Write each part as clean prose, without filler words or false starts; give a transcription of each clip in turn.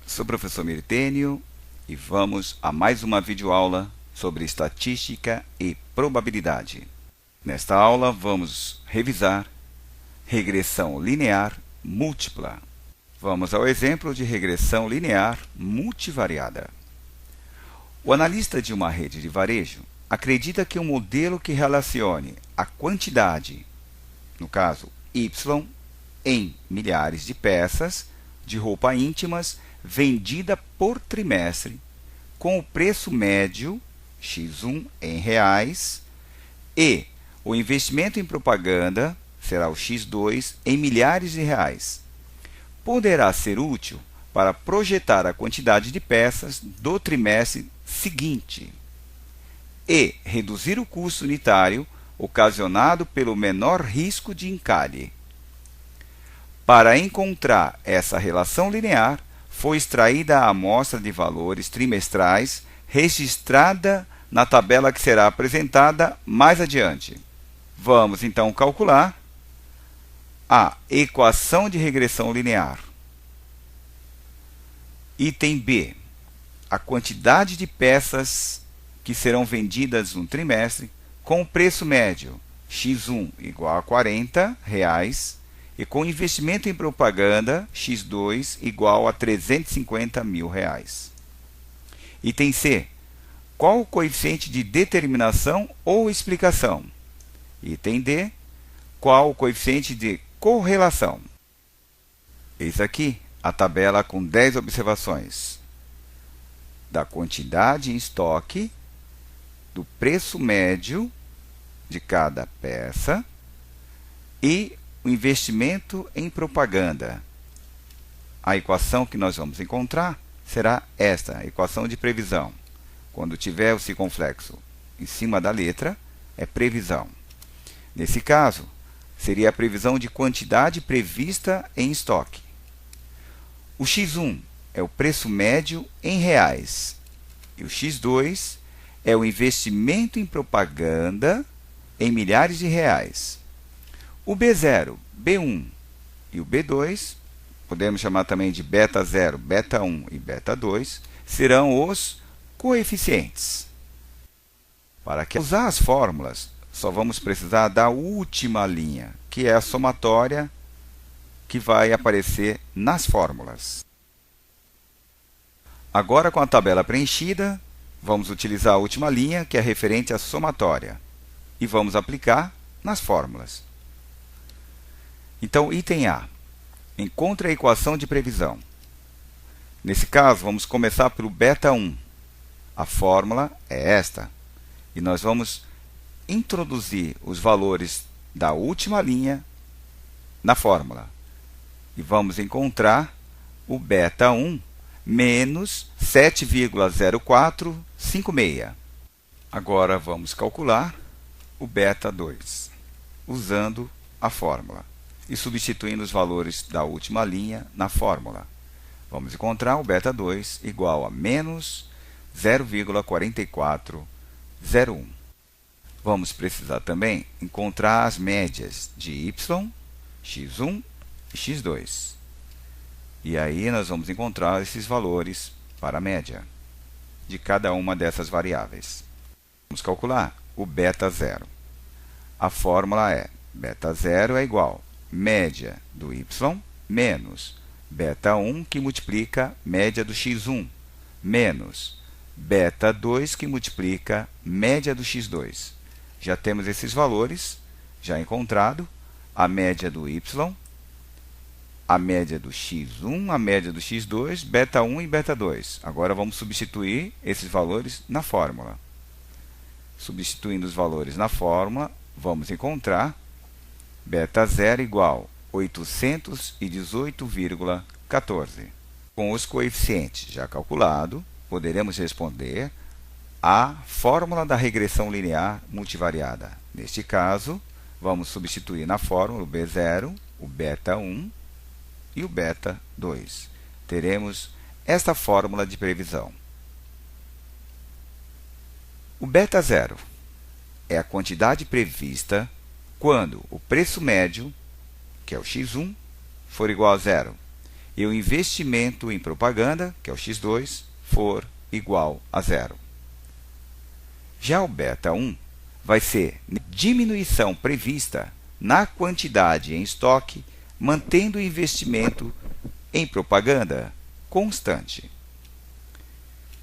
Sou o professor Mirtênio e vamos a mais uma videoaula sobre estatística e probabilidade. Nesta aula vamos revisar regressão linear múltipla. Vamos ao exemplo de regressão linear multivariada. O analista de uma rede de varejo acredita que um modelo que relacione a quantidade, no caso Y, em milhares de peças de roupa íntimas vendida por trimestre, com o preço médio X1 em reais e o investimento em propaganda será o X2 em milhares de reais, poderá ser útil para projetar a quantidade de peças do trimestre seguinte e reduzir o custo unitário ocasionado pelo menor risco de encalhe. Para encontrar essa relação linear, foi extraída a amostra de valores trimestrais registrada na tabela que será apresentada mais adiante. Vamos então calcular a equação de regressão linear. Item B. A quantidade de peças que serão vendidas no trimestre com o preço médio X1 igual a R$40 e com investimento em propaganda X2 igual a R$350.000. Item C. Qual o coeficiente de determinação ou explicação? Item D. Qual o coeficiente de correlação? Eis aqui a tabela com 10 observações da quantidade em estoque, do preço médio de cada peça e o investimento em propaganda. A equação que nós vamos encontrar será esta, a equação de previsão. Quando tiver o circunflexo em cima da letra, é previsão. Nesse caso, seria a previsão de quantidade prevista em estoque. O X1 é o preço médio em reais e o X2 é o investimento em propaganda em milhares de reais. O B0, B1 e o B2, podemos chamar também de beta 0, beta 1 e beta 2, serão os coeficientes. Para usar as fórmulas, só vamos precisar da última linha, que é a somatória que vai aparecer nas fórmulas. Agora, com a tabela preenchida, vamos utilizar a última linha, que é referente à somatória, e vamos aplicar nas fórmulas. Então, item A. Encontre a equação de previsão. Nesse caso, vamos começar pelo beta 1. A fórmula é esta. E nós vamos introduzir os valores da última linha na fórmula. E vamos encontrar o beta 1 menos 7,0456. Agora, vamos calcular o beta 2, usando a fórmula e substituindo os valores da última linha na fórmula. Vamos encontrar o beta 2 igual a menos 0,4401. Vamos precisar também encontrar as médias de Y, X1 e X2. E aí nós vamos encontrar esses valores para a média de cada uma dessas variáveis. Vamos calcular o beta 0. A fórmula é beta 0 é igual a média do Y menos beta 1 que multiplica média do X1 menos beta 2 que multiplica média do X2. Já temos esses valores já encontrado, a média do Y, a média do X1, a média do X2, beta 1 e beta 2. Agora vamos substituir esses valores na fórmula. Substituindo os valores na fórmula, vamos encontrar beta 0 igual a 818,14. Com os coeficientes já calculados, poderemos responder a fórmula da regressão linear multivariada. Neste caso, vamos substituir na fórmula o B0, o beta 1 e o beta 2. Teremos esta fórmula de previsão. O beta 0 é a quantidade prevista quando o preço médio, que é o X1, for igual a zero e o investimento em propaganda, que é o x2, for igual a zero. Já o beta 1 vai ser diminuição prevista na quantidade em estoque, mantendo o investimento em propaganda constante.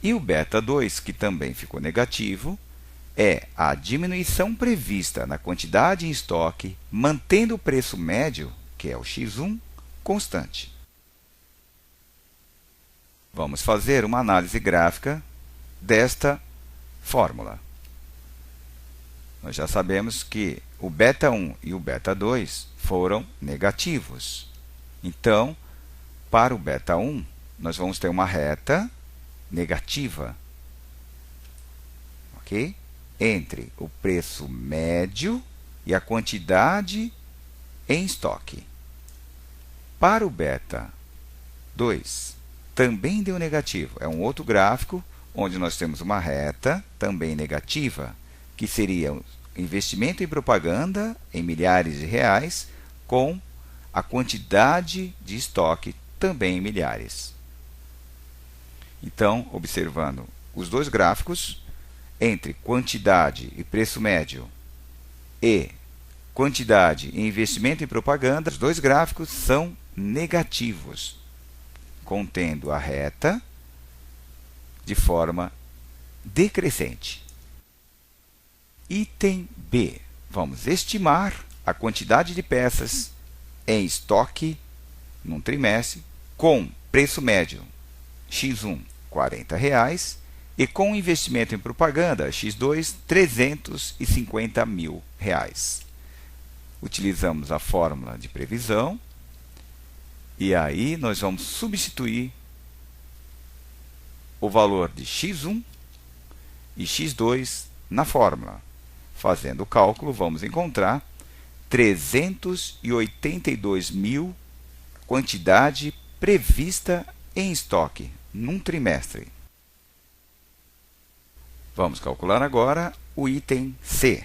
E o beta 2, que também ficou negativo, é a diminuição prevista na quantidade em estoque, mantendo o preço médio, que é o x1, constante. Vamos fazer uma análise gráfica desta fórmula. Nós já sabemos que o beta 1 e o beta 2 foram negativos. Então, para o beta 1, nós vamos ter uma reta negativa, ok? Entre o preço médio e a quantidade em estoque. Para o beta 2, também deu negativo. É um outro gráfico onde nós temos uma reta também negativa, que seria o investimento em propaganda em milhares de reais com a quantidade de estoque também em milhares. Então, observando os dois gráficos, entre quantidade e preço médio e quantidade e investimento em propaganda, os dois gráficos são negativos, contendo a reta de forma decrescente. Item B. Vamos estimar a quantidade de peças em estoque num trimestre com preço médio x1, R$ 40, e com investimento em propaganda x2, R$ 350 mil. Utilizamos a fórmula de previsão e aí nós vamos substituir o valor de x1 e x2 na fórmula. Fazendo o cálculo, vamos encontrar 382 mil quantidade prevista em estoque num trimestre. Vamos calcular agora o item C.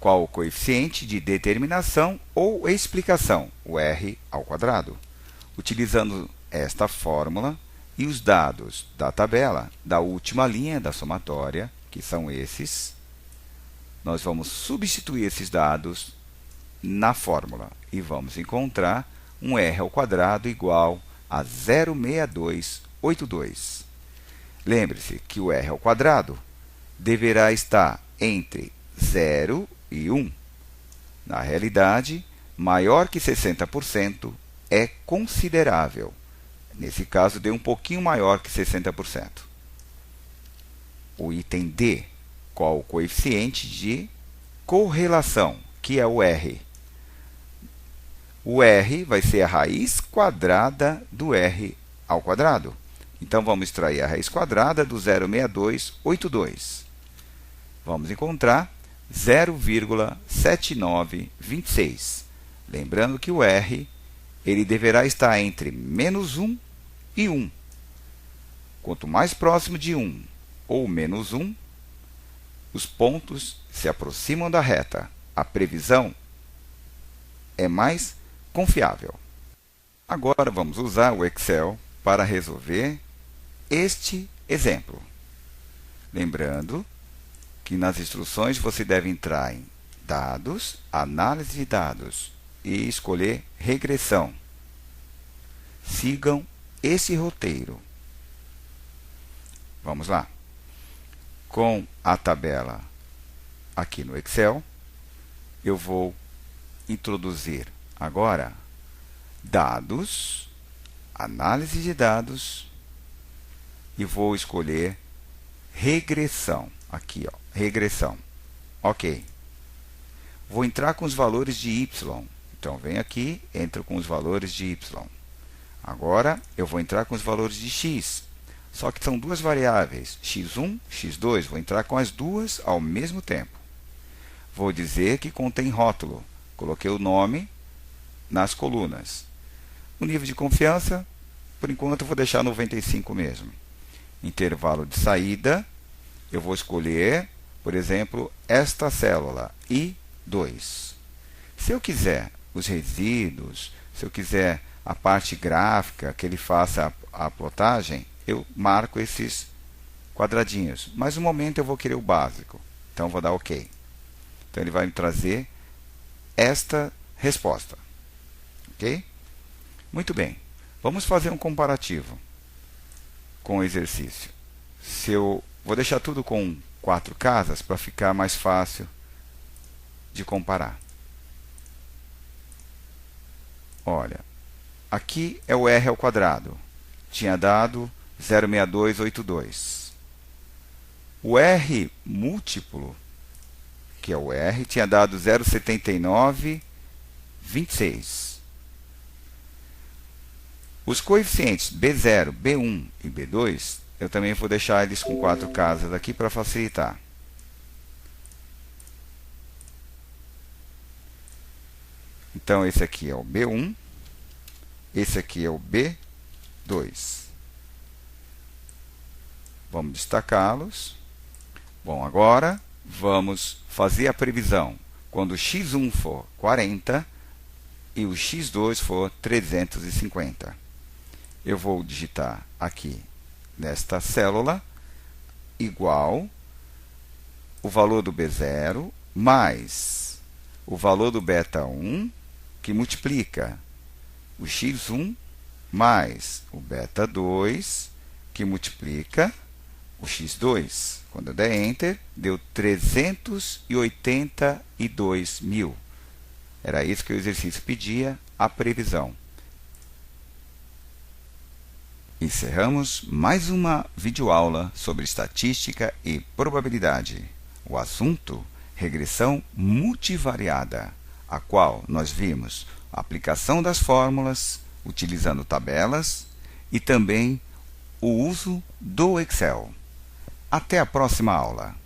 Qual o coeficiente de determinação ou explicação, o R ao quadrado? Utilizando esta fórmula e os dados da tabela da última linha da somatória, que são esses, nós vamos substituir esses dados na fórmula e vamos encontrar um R ao quadrado igual a 0,6282. Lembre-se que o R ao quadrado deverá estar entre 0 e 1. Na realidade, maior que 60% é considerável. Nesse caso, deu um pouquinho maior que 60%. O item D. Qual o coeficiente de correlação, que é o R? O R vai ser a raiz quadrada do R ao quadrado. Então, vamos extrair a raiz quadrada do 0,6282. Vamos encontrar 0,7926. Lembrando que o R ele deverá estar entre menos 1 e 1. Quanto mais próximo de 1 ou menos 1, os pontos se aproximam da reta. A previsão é mais confiável. Agora vamos usar o Excel para resolver este exemplo. Lembrando que nas instruções você deve entrar em Dados, Análise de Dados e escolher Regressão. Sigam esse roteiro. Vamos lá. Com a tabela aqui no Excel, eu vou introduzir agora Dados, Análise de Dados e vou escolher Regressão. Aqui, ó, Regressão. Ok. Vou entrar com os valores de y. Então, venho aqui, entro com os valores de y. Agora, eu vou entrar com os valores de x. Só que são duas variáveis, x1, x2. Vou entrar com as duas ao mesmo tempo. Vou dizer que contém rótulo. Coloquei o nome nas colunas. O nível de confiança, por enquanto, eu vou deixar 95 mesmo. Intervalo de saída, eu vou escolher, por exemplo, esta célula, I2. Se eu quiser os resíduos, se eu quiser a parte gráfica, que ele faça a plotagem, eu marco esses quadradinhos. Mas no momento eu vou querer o básico. Então vou dar OK. Então ele vai me trazer esta resposta. OK? Muito bem. Vamos fazer um comparativo com o exercício. Se eu vou deixar tudo com 4 casas para ficar mais fácil de comparar. Olha, aqui é o r ao quadrado. Tinha dado 0,6282. O r múltiplo, que é o r, tinha dado 0,7926. Os coeficientes B0, B1 e B2, eu também vou deixar eles com 4 casas aqui para facilitar. Então, esse aqui é o B1, esse aqui é o B2. Vamos destacá-los. Bom, agora vamos fazer a previsão. Quando o x1 for 40 e o x2 for 350. Eu vou digitar aqui nesta célula igual o valor do B0 mais o valor do beta 1, que multiplica o x1 mais o beta 2, que multiplica o x2. Quando eu der Enter, deu 382 mil. Era isso que o exercício pedia, a previsão. Encerramos mais uma videoaula sobre estatística e probabilidade. O assunto, regressão multivariada, a qual nós vimos a aplicação das fórmulas, utilizando tabelas, e também o uso do Excel. Até a próxima aula!